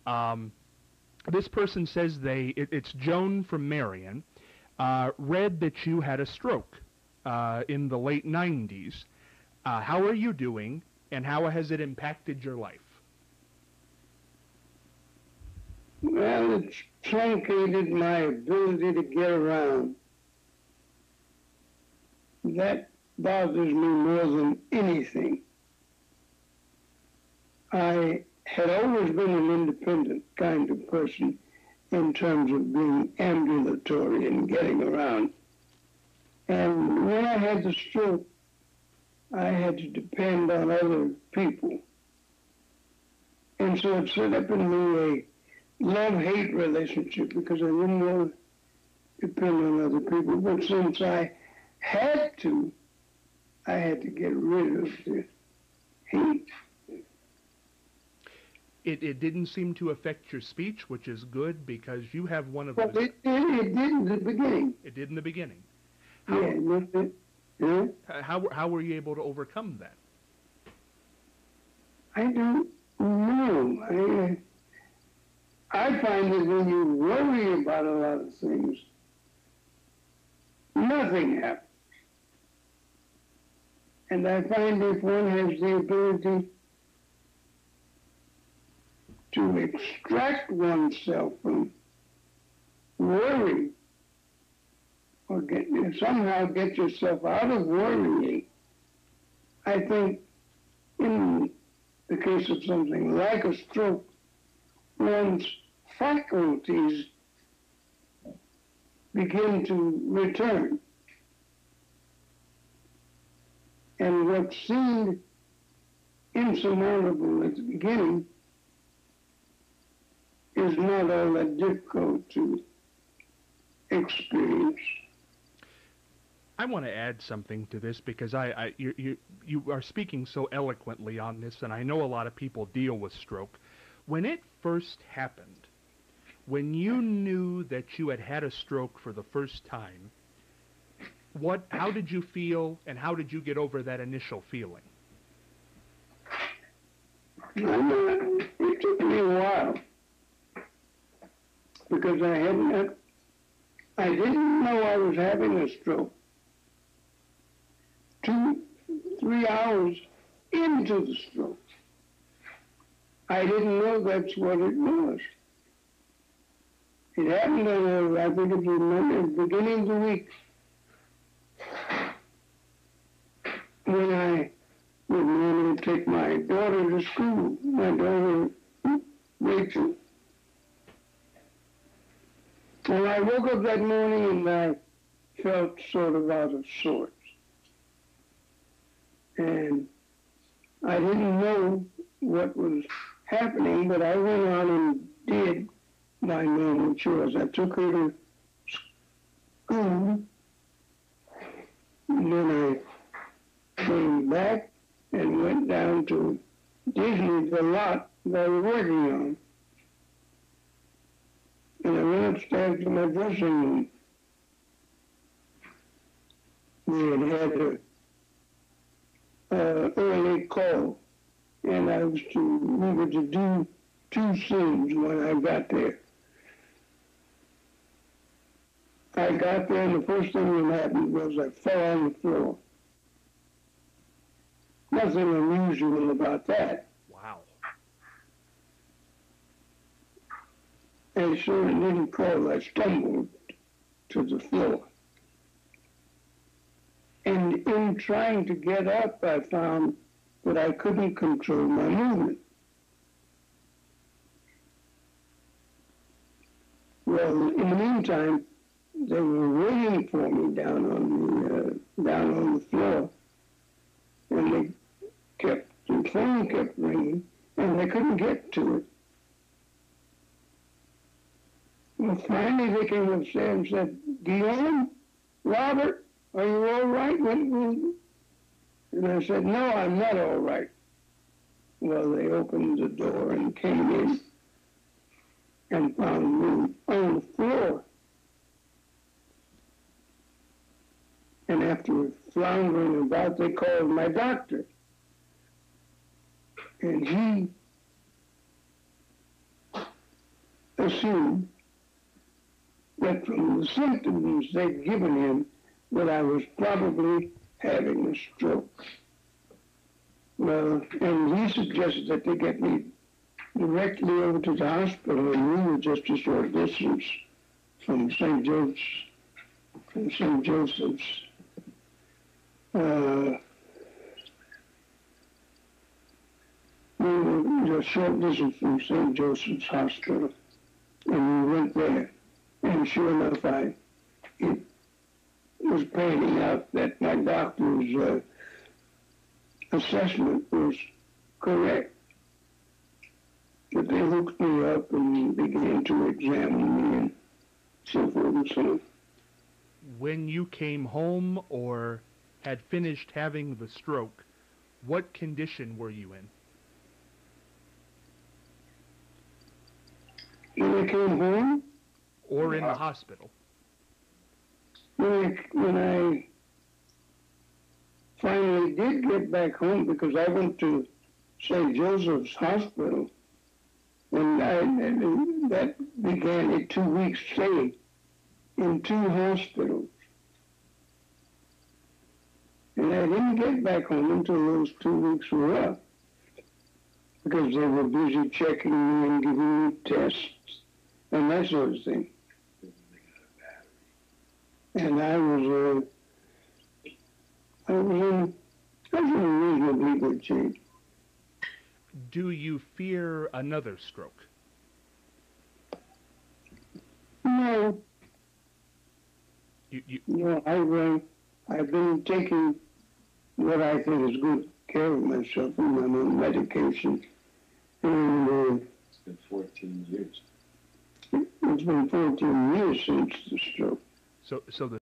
This person says it's Joan from Marion, read that you had a stroke in the late 90s. How are you doing, and how has it impacted your life? Well, it's truncated my ability to get around. That bothers me more than anything. I had always been an independent kind of person in terms of being ambulatory and getting around. And when I had the stroke, I had to depend on other people. And so it set up in me a love-hate relationship because I didn't want to depend on other people. But since I had to get rid of the hate. It didn't seem to affect your speech, which is good because you have one of those. It did in the beginning. It did in the beginning. How were you able to overcome that? I don't know. I find that when you worry about a lot of things, nothing happens. And I find if one has the ability to extract oneself from worry, or somehow get yourself out of worrying, I think in the case of something like a stroke, one's faculties begin to return. And what seemed insurmountable at the beginning is not all that difficult to experience. I want to add something to this because you are speaking so eloquently on this, and I know a lot of people deal with stroke. When it first happened, when you knew that you had had a stroke for the first time, how did you feel, and how did you get over that initial feeling? It took me a while because I didn't know I was having a stroke. 2-3 hours into the stroke, I didn't know that's what it was. It happened on, I think it was at the beginning of the week, when I would normally take my daughter to school, my daughter Rachel. And I woke up that morning and I felt sort of out of sorts. And I didn't know what was happening, but I went on and did my normal chores. I took her to school, and then I came back and went down to Disney, the lot that I was working on. And I went upstairs to my dressing room. We had a early call, and we were to do 2 scenes when I got there. I got there, and the first thing that happened was I fell on the floor. Nothing unusual about that. Wow. And so it didn't call, I stumbled to the floor. And in trying to get up, I found that I couldn't control my movement. Well, in the meantime, they were waiting for me down on the floor, and the phone kept ringing, and they couldn't get to it. Well, finally they came upstairs and said, "Guillaume, Robert, are you all right?" And I said, "No, I'm not all right." Well, they opened the door and came in and found me on the floor. And after floundering about, they called my doctor. And he assumed that from the symptoms they'd given him that I was probably having a stroke. Well, and he suggested that they get me directly over to the hospital, and we were just a short distance from St. Joseph's. We were a short distance from St. Joseph's Hospital, and we went there. And sure enough, it was panning out that my doctor's assessment was correct. But they hooked me up and began to examine me and so forth and so on. When you came home or had finished having the stroke, what condition were you in? When I came home? Or in the hospital? When I finally did get back home, because I went to St. Joseph's Hospital, and that began a 2-week stay in 2 hospitals. And I didn't get back home until those 2 weeks were up, because they were busy checking me and giving me tests and that sort of thing. And I was in reasonably good shape. Do you fear another stroke? No. No, I've been taking what I think is good care of myself, and I'm on medication. And it's been 14 years. It's been 14 years since the stroke. So the